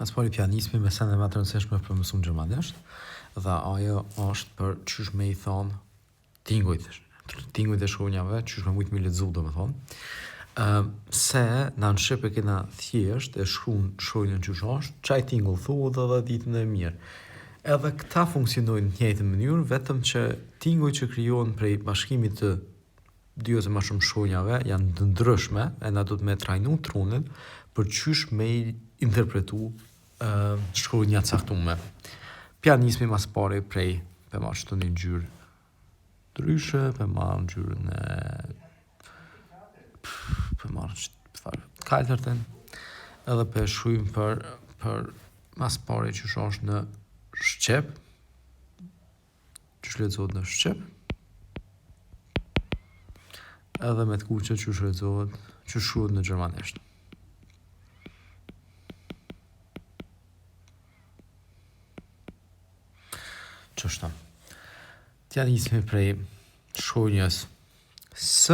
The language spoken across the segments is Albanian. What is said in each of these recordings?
Mas pari pianismi me sende më të rëndësishme për mësuar gjermanisht, dhe ajo është për çysh me I thonë tingujt e shkronjave, çysh me mujt me lexu domethënë. Se në shqip e kena thjesht e shkronjën çysh është, çaj tingull thuhet edhe ditën e mirë. Edhe këta funksionojnë në të njëjtën mënyrë, vetëm që tingujt që krijohen prej bashkimit të dy ose më shumë shkronjave janë të ndryshme, e na duhet me trajnu trunin për çysh me I interpretu shkronja caktuar. Pianismi mas pari prej për marrë çdo një ngjyrë ndryshe, për marrë ngjyrën e për marrë çfarë kaltërten, edhe për shkruajmë për mas pari që është në shqip, që lexohet në shqip, edhe me të kuqe që lexohet, që shkruhet në gjermanisht. Qështa. Tja nismi prej shkronjës S,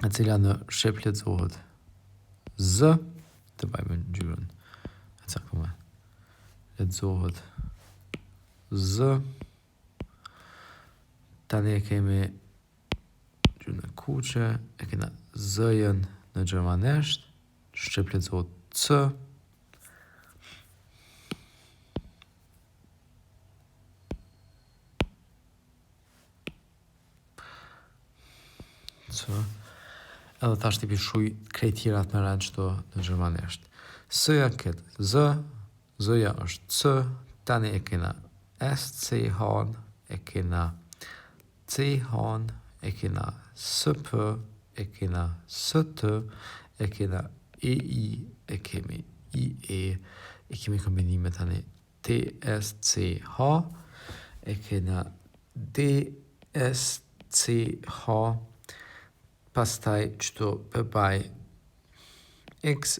e cila në shqip lexohet Z, të bajmë ngjyrën e caktuar. Lexohet Z. Tani e kemi ngjyrën e kuqe, e kena Z-jen në gjermanisht, shqip lexohet C. Edhe tash tipi shuj krejt tjerat me rend qëto në gjermanisht. S-ja këtë Z, Z-ja është C, tani e kena S-C-han, e kena C-han, e kena S-P, e kena S-T, e kena E-I, e kemi I-E, e kemi kombinime tani T-S-C-H, e kena D-S-C-H, pastaj qëto përbaj X,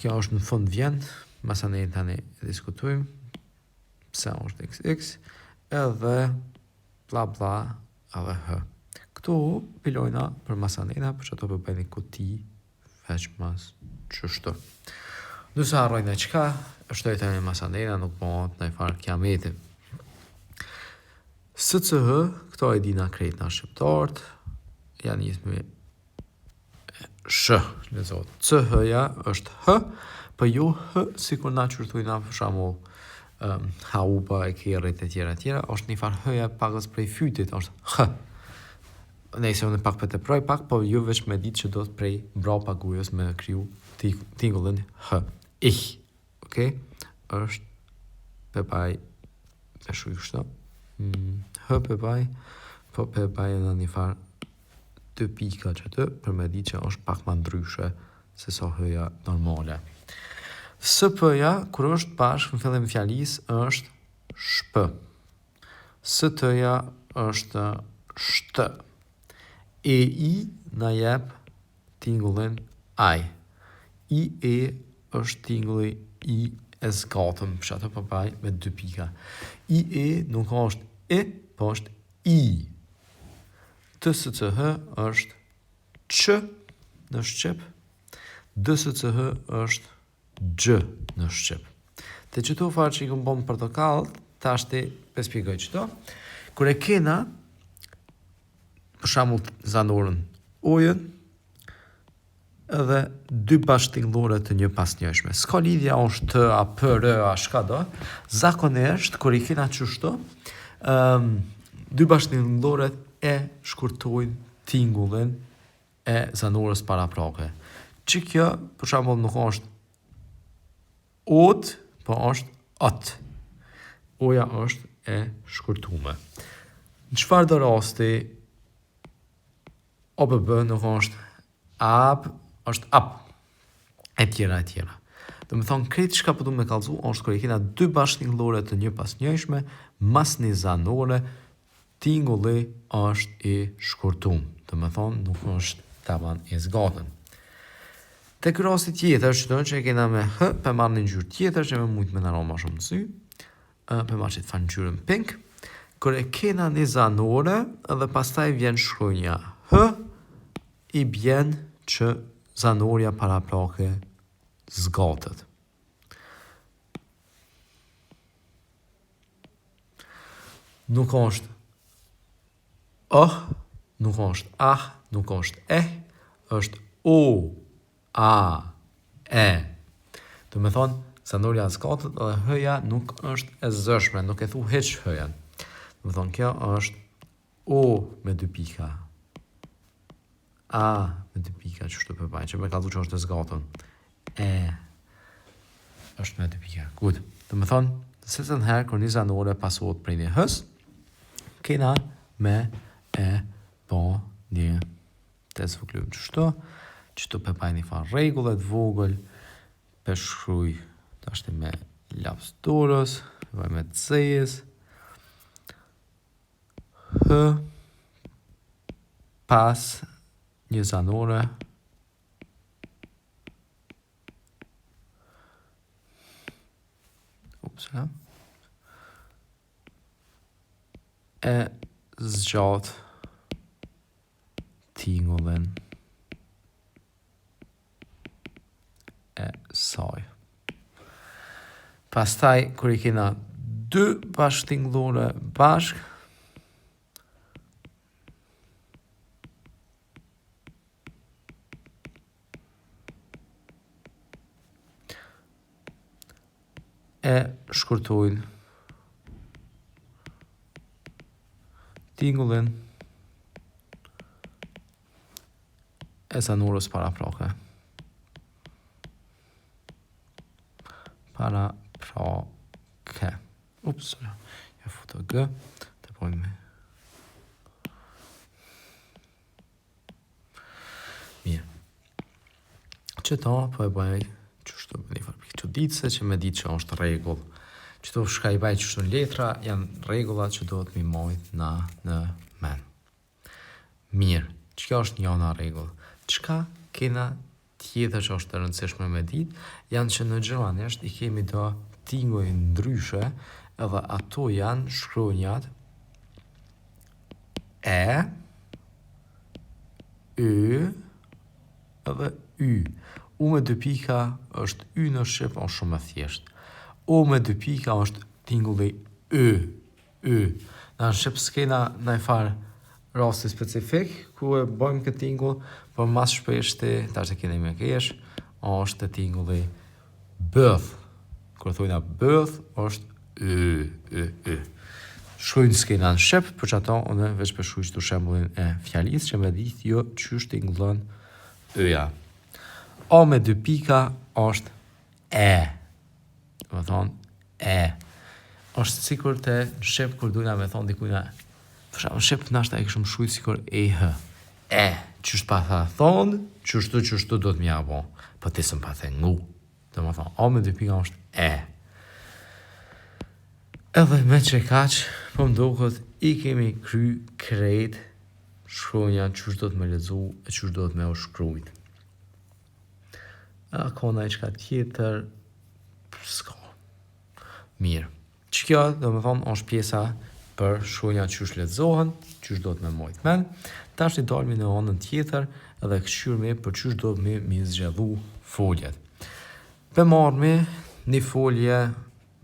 kjo është në fund vjen, masane tani diskutojmë, pse është XX, edhe bla bla, edhe H. Këtu pilojna për masanena, për që ato përbaj një kuti, veç mas qështu. Nëse harrojnë e qka, është e tani masanena, nuk bëhet në I farë kiameti. SCH, këto e dina krejt nga shqiptarët, janë njësme sh, lexohet. CH-ja është H, për jo H, si kur na qërtujna për shamull haupa e kjerrit e tjera, është një farë H-ja pakës prej fytit, është H. Nëse unë pak për të proj pak, po ju veç me ditë që do të prej brapa gujës me kriju tingullin H. Ich, okay? Është përbaj e shuj kështu. H përbaj, po përbaj në një farë 2 pika që të, për me di që është pak ma ndryshe se sa H-ja normale. SP-ja, kur është bashkë në fillim fjalis, është shp. ST-ja është sht. E-I na jep tingullin aj. I-E është tingulli I e zgatëm, për që ato përbaj me 2 pika. I-E nuk është E, po është I. TSCH është Q në shqip, DSCH është Gj në shqip. Te qëto farë që I këmë bomë portokallët, ta është të spjegoj qëto. Kër e kena, për shamull zanorën ojën, edhe 2 bashkëtingëllore të një pas njëshme. Ska lidhja është të, a, për, a, shka do, zakonisht, kër I kena qështo, 2 bashkëtingëllore e shkurtojnë tingullin e zanorës paraprake. Që kjo, për shembull, nuk është ot, po është at. Oja është e shkurtume. Në çfarë do rasti, OBB nuk është ab, është ap, e tjera. Do më thonë, krejtë shka përdu me kalzu, është kër I kena 2 bashkëtingëllore të një pas njëshme, mas një zanore, tingulli është I shkurtum. Do më thonë, nuk është taman I zgatën. Te ky rasti tjetër, që e kena me H, për marrë një ngjyrë tjetër, që me mujtë me në roma shumë sy, për marrë që të fa ngjyrën pink, kër e kena një zanore, edhe pastaj vjen shkronja H, I bjen që zanoria paraplake zgatët. Nuk është nuk është nuk është është o, a, e. Do me thonë, zanoria zgatët dhe hëja nuk është e zëshme, nuk e thu heq hëjan. Do me thonë, kjo është o me 2 pika. A me 2 pika, që shtu përbaj, që me ka dhu që është e zgatën. E është me 2 pika. Good. Do me thonë, se të nëherë, kër një zanore pasohet prej një hës, kena me e po një të zvuklim që shtu përbaj një farë regullet vogël, për shkruj të ashtë me laps dorës, vaj me të zejës, hë, pas një zanore, e zgjat tingullin e saj. Pastaj, kër i kena 2 bashkë tingullore bashkë, e shkurtojnë tingullin e zanorës paraprake. Ups, ja futa G, të pojnë me. Mirë. Që ta, po e bëj, që shtu me një farë që ditë se që me ditë që është regull. Që to shka i baj që shtu në letra, janë regullat që do të mi mojt na në men. Mirë, që kjo është njëna regull. Qka kena tjetër që është të rëndësishme me ditë, janë që në gjermanisht i kemi do tinguj ndryshe, edhe ato janë shkronjat e, ö, edhe y. U me 2 pika është y në shqip, është shumë e thjesht. O me 2 pika është tingulli y. Në shqip s'kena në i farë rasti specifik, ku e bëjmë këtë tingull, për mas shpeshti, ta është e kene me kesh, është tingulli bëth. Kërë thujna bëth, është y. Shkujnë s'kena në shqip, për që ato, unë veç për shkujnë të shembullin e fjalis, që me ditë jo qysh tingullon y-ja. O me 2 pika është e. Me thonë e. është sikur të në shqip kur dujna me thonë dikujna. Në shqip nashta e këshëm shkujt sikur e hë. E. Qështë pa tha thonë, qështu do të mja bo. Po të sëm pa the ngu. Dhe me thonë, o me 2 pika është e. Edhe me që kaq, po mdokët i kemi kry krejt shkronja qështë do të me lezu e qështë do të me u shkrujt. A kona i qka tjetër, s'ka. Mirë. Që kjo, dhe me thonë, është pjesa për shkronja qështë lezohen, qështë do të me mojt men. Ta është i dalmi në anën tjetër edhe këshyrmi për qështë do të me zgjedhu foljet. Për marrmi një folje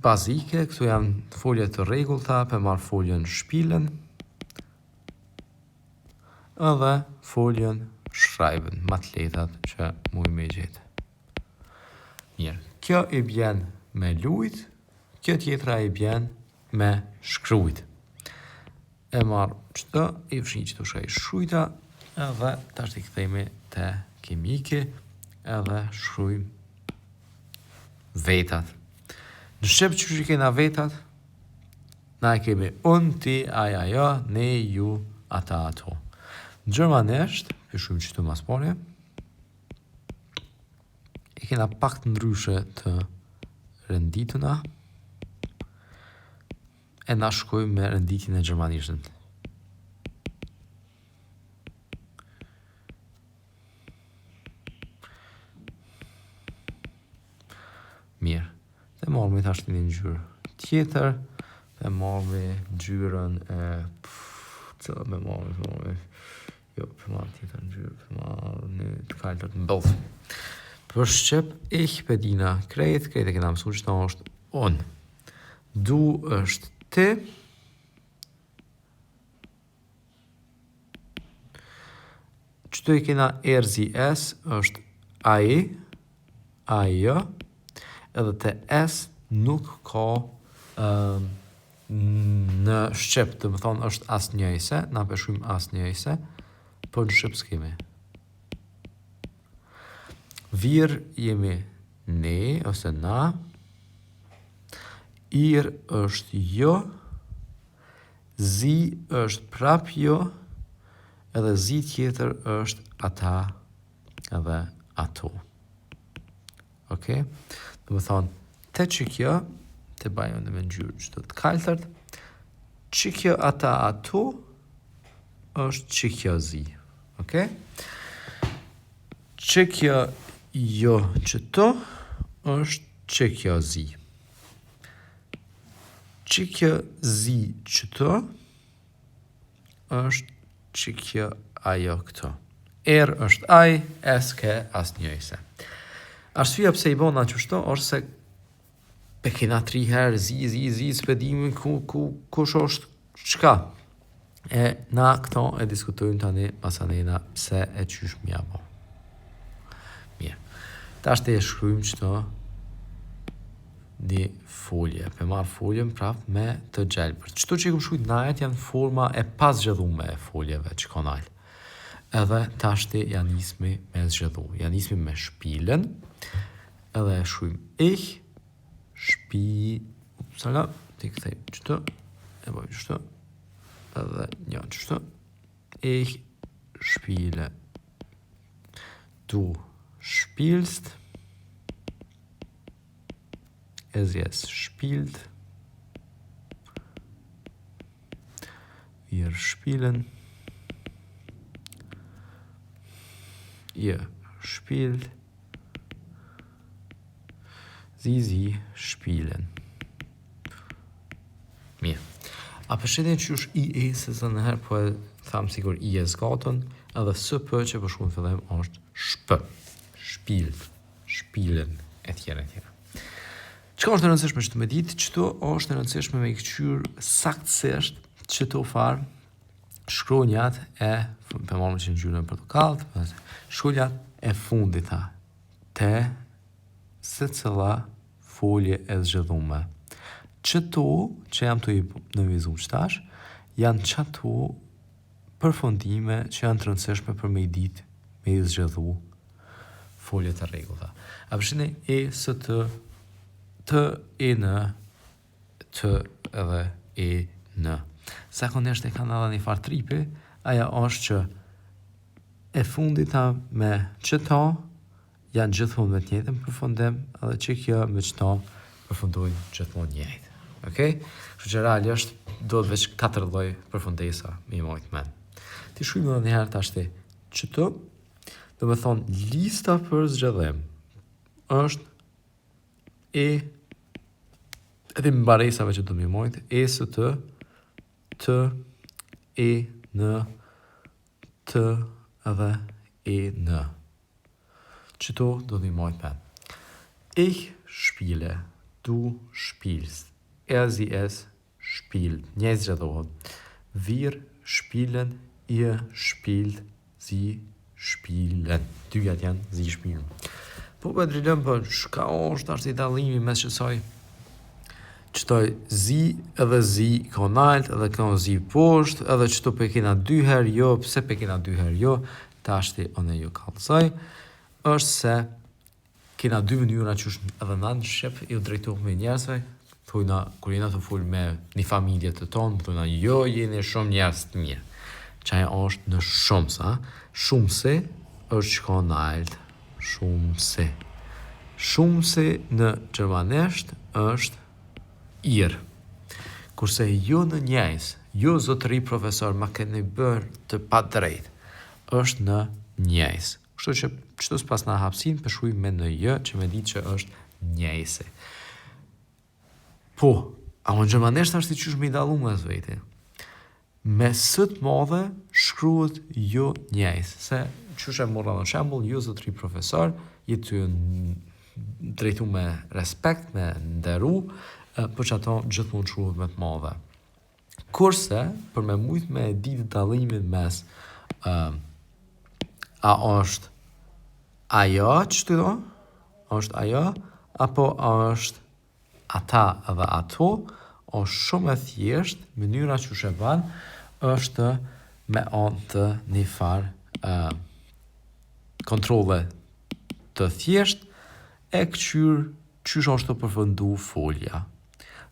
bazike, këtu janë folje të regullta, për marrë foljen shpilen, edhe foljen shreiben, matletat që muj me gjithë. Mirë, kjo i bjen me lujt, kjo tjetra i bjen me shkrujt. E marrë qëtë, i fshin që të shkaj shkrujta, edhe ta është i këthejme të kemike, edhe shkrujmë vetat. Në shqip që që kena vetat, na e kemi unë, ti, aja, jo, ne, ju, ata, ato. Në gjermanisht, pëshujmë që të mas pare, i kena pak të ndryshe të rendituna, e na shkojmë me renditin e gjermanishtën. Mirë. Dhe marrë me thashtë një ngjyrë tjetër, dhe marrë me ngjyrën e... me marrë, Jo, përmarë tjetër në gjyrë, përmarë në të kaltër në bëllë. Për Shqip, ich bedina krejt e kena mësu që ta është unë. Du është ti. Qëtu i kena erzi es është ai, ajo, edhe të es nuk ka në Shqip, të më thonë është asë njëjse, na peshujmë asë njëjse, për në Shqip s'kemi. Vir jemi ne, ose na, ir është jo, zi është prap jo, edhe zi tjetër është ata edhe ato. Okay? Dhe më thonë, te që kjo, te bajmë në me njërë që të kaltërt, që kjo ata ato, është që kjo zi. Okay? Që kjo jo që to, është që kjo zi. Që kjo zi që to, është që kjo ajo këto. Është aj, ke as njëjse. Arsyeja pse i bona qështo, është se pe kena 3 herë zi, spedimin kush është qka. E na këto e diskutojnë tani masanena pse e qysh mja bo. Mirë. Ta është e shkrujmë qëto një folje. Pe marë foljen prap me të gjelbër. Qëto që i këm shkujt najet janë forma e pas zgjedhume e foljeve që ka nalë. Edhe ta është janë nismi me zgjedhu. Janë nismi me shpilen. Edhe e shkujmë upsala, ti këthej qëto, e bojmë qëto, edhe një qëto, ich spiele, du spielst, es jetzt spielt, wir spielen, ihr spielt, sie spielen. Mirë. A përshetin që është i se zë nëherë po e thamë sigur i e zgatën, edhe së për që për shumë fillim është shpë, shpilen, e tjera. Qëka është në rëndësishme që të me ditë, qëto është në rëndësishme me i këqyrë saktësisht që të farë shkronjat e, për marmë që në gjyrë në portokalt, shkronjat e fundita, te se cëla folje e zgjedhume. Qëto që jam të i në vizu qëtash, janë qëto përfundime që janë të rëndësishme për me i ditë me i zgjedhu folje të regullta. A përshine e së të e në, të edhe e në. Zakonisht e kanë edhe një farë tripi, aja është që e fundita me qëto janë gjithmonë me të njëjtën përfundim, edhe që kjo me qëto përfundojnë gjithmonë njëjtë. Okay? Kështu që realisht do të veç 4 lloj përfundesa me i mojtë men. Ti shkruajmë edhe një herë tashti qëto, do me thonë lista për zgjedhim është e edhe mbaresave që do me i mojtë, e së të, e në, të edhe e në. Qëto do me i mojtë men. Ich spiele, du spielst. Sie es spielt. Njëzë zgjedhohet. Wir spielen, ihr spielt, sie spielen. Dyjat janë, sie spielen. Po për drilëm për shka është ashtë i dalimi mes qësoj qëtoj zi edhe zi ka nalt edhe ka zi poshtë edhe qëto për kena 2 herë jo, pse për kena 2 herë jo, ta ashtë i one jo kalësaj, është se kena 2 mënyra që është edhe në Shqip i u drejtohë me njerësve, thujna, kur jena të full me një familje të tonë, thujna, jo, jeni shumë njerës të mirë. Qaj është në shumësa. Shumëse është që ka në altë. Shumëse. Shumëse në gjermanisht është ir. Kurse jo në njëjës, jo zotëri profesor, ma keni bërë të pa drejt, është në njëjës. Kështu që qëto s'pas në hapsin, përshuj me në jë, që me ditë që është njëjëse. Po, a në gjermanisht është i qysh me i dalu me zvejti. me sët madhe shkruhet jo njejs. Se qysh e morra në shembull, ju zotëri profesor, jetë ty drejtu me respekt, me nderu, për që ato gjithmonë shkruhet me të madhe. Kurse, për me mujt me ditë dallimin mes a është ajo që të do, është ajo, apo është ata dhe ato, është shumë e thjesht, mënyra që shë ban, është me anë të një farë kontrole të thjesht, e këqyr qysh është të përfundu folja.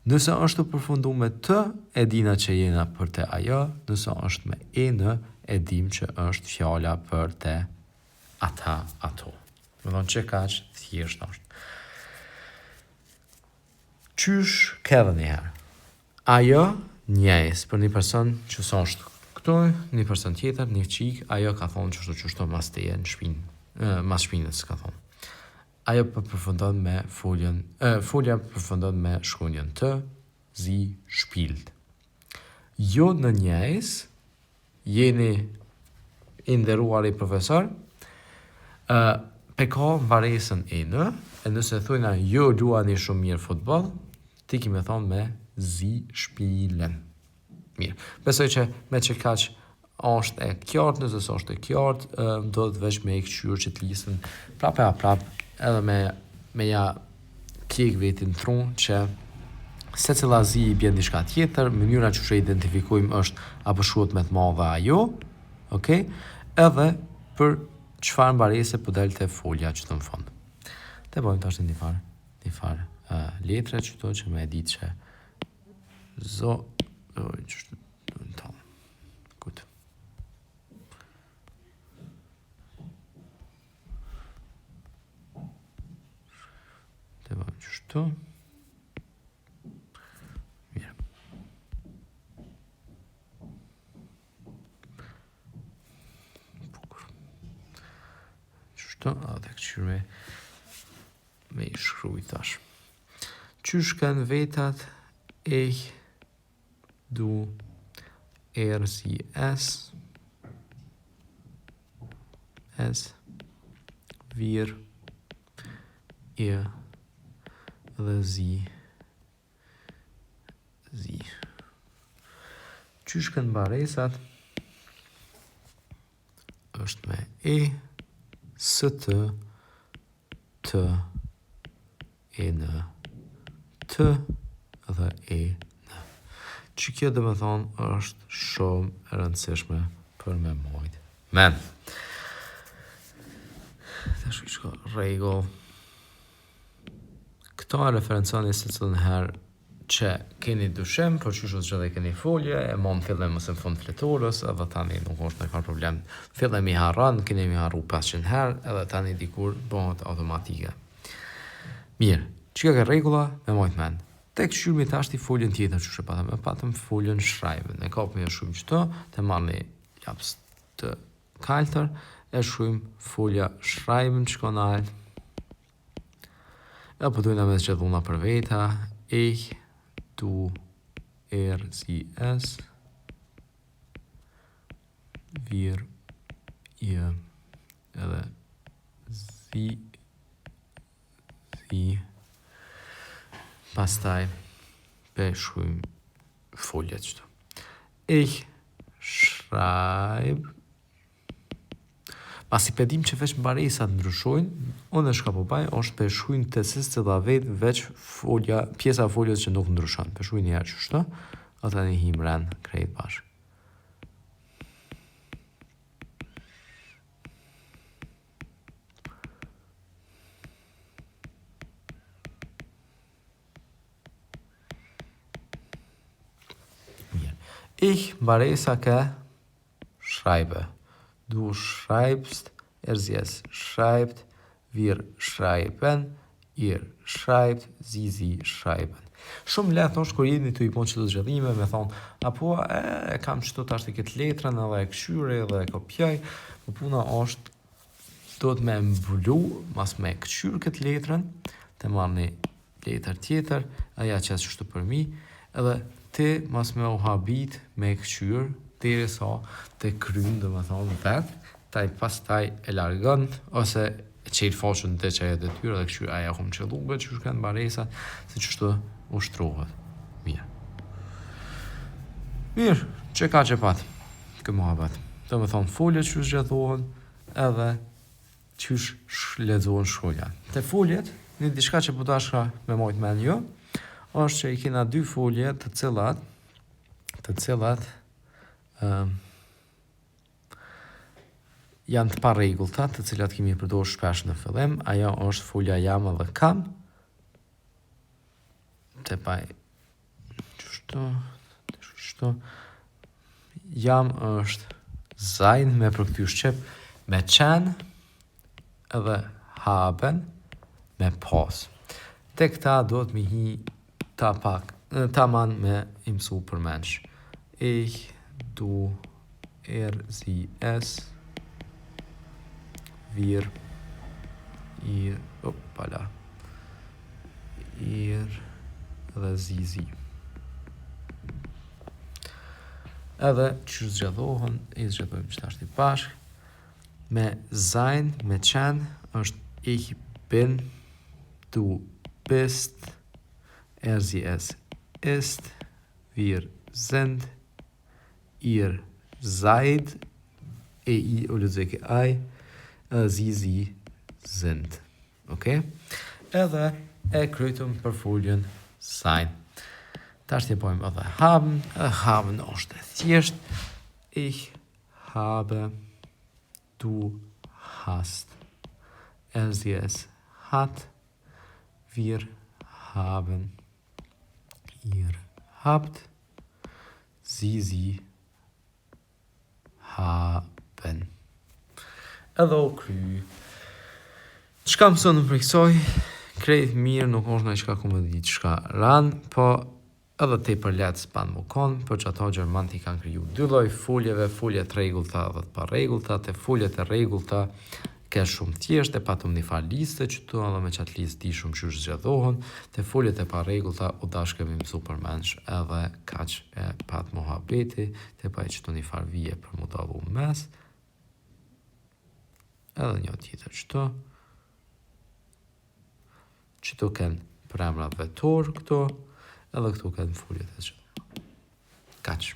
Nëse është të përfundu me të, e dina që jena për te ajo, nëse është me në, e dim që është fjala për te ata, ato. Më thonë që kaq thjesht është. Qysh këdhe njëherë? Ajo njejs për një person që është këtu, një person tjetër, një qik, ajo ka thonë qështu mas teje në shpinë, mas shpinës ka thonë. Ajo përfundon me folja përfundon me shkronjën të zi shpilt. Jo në njejs, jeni inderuar i profesor, pe ka varesën e nëse thujna jo luani shumë mirë futbol, ti kime thonë me zi shpilen. Mirë, besoj që me që kaq është e kjartë, nëse është e kjartë, do të veç me e këqyrë që të lisën prapë, edhe me ja kjek vetin trunë që se cila zi i bjen diçka tjetër, mënyra që shë identifikojmë është apo shuhet me të madhe ajo, okay? Edhe për çfarë mbarese po delte folja që të në fund. Te bojmë të është një farë letre që to që me e ditë që Gut. Te bojmë qështu. Mirë. Bukur. Qështu, a dhe këqyr me i shkruj tash. Qysh kanë vetat du si S vir dhe zi. Qysh kanë baresat është me së të në të dhe në. Që kjo dhe me thonë është shumë e rëndësishme për me mojt. Men, të shkë regull. Këto e referencioni se të nëherë që keni dushim, për që shështë gjithë e keni folje, e mon fillim mësë në fund fletorës, edhe tani nuk është në ka problem. Fillim i harran, keni mi harru 500 herë, edhe tani dikur bëhet automatike. Mirë, që ka regula me mojt men. Tek shyrmi të ashti foljen tjetër që shë patëm foljen shrijben. E kapëm e shumë qëto, të marrë një laps të kaltër, e shumë folja shrijben që ka në alë. E po dojna me që dhuna për veta, du si S vir edhe zi pastaj shkruajmë foljet qëto. Ich schreib pasi pedim që veç mbaresat ndryshojnë, unë shka po baj, është përshkruajnë të sisë të dhavet veç folja, pjesa foljes që nuk ndryshon. Përshkruajnë një herë që shto, ata një him rend krejt bashkë. Ich mbaresa ke schreibe. Du schreibst, sie schreibt, wir schreiben, ihr schreibt, sie schreiben. Shumë lehtë është kur jeni të i bon qëto zgjedhime, me thonë, apo e kam qëto të ashtë i këtë letrën, edhe e këshyre, edhe e kopjaj, po puna është, do të me mbulu, mas me këshyre këtë letrën, të marrë një letër tjetër, aja që qështu për mi, edhe ti mos me u habit me këqyr, deri sa të kryn, dhe me thonë vetë, taj pas taj e largën, ose e qelë faqën të që e detyra dhe këqyr aja hum qëllube, që shkën baresa, se qështu ushtrohet. Mirë. Mirë, që ka që patë, këtë muhabet. Dhe me thonë foljet që zgjedhohen, edhe që lexohen shkolla. Te foljet, një diçka që po dashka me mojt me një, është që i kena 2 folje të cilat janë të parregullta, të cilat kemi përdorur shpesh në fillim. Ajo është folja jam edhe kam. Te paj qështu. Jam është sein me përkthyer shqip me qenë, edhe haben me pas. Te këta do të mi hi ta man me imsu për mensh. Ich, du, sie, es, wir, ihr, opala, ihr, dhe sie. Edhe që zgjedhohen, i zgjedhojmë që ashtë i bashkë. Me sein, me qenë, është ich bin, du bist, sie es ist, wir sind, ihr seid, i o lëzëke ai, sie sind. Okay? Edhe e krytëm për foljen sein. Ta është një pojmë edhe haben. Haben është e thjesht. Ich habe, du hast, sie es hat, wir haben, ihr habt, sie haben. Edhe o kry. Qka mësën në preksoj, krejt mirë, nuk është në qka ku më ditë qka ranë, po edhe te për letë s'pan më konë, për që ato Gjermanti kanë kriju 2 lloj foljeve, folje të rregullta dhe të pa rregullta. Te foljet e rregullta ke shumë thjesht, e patëm një farë liste që tu, edhe me qatë listë di shumë që zgjedhohen. Te foljet e pa rregullta u dashkemi mësu për mensh, edhe kaq e pat muhabeti, te pa e qëtu një farë vije për mu dalu mes, edhe një tjetër qëtu. Qëtu kënë për emrat vetor këto, edhe këtu kanë foljet e që. Kaq.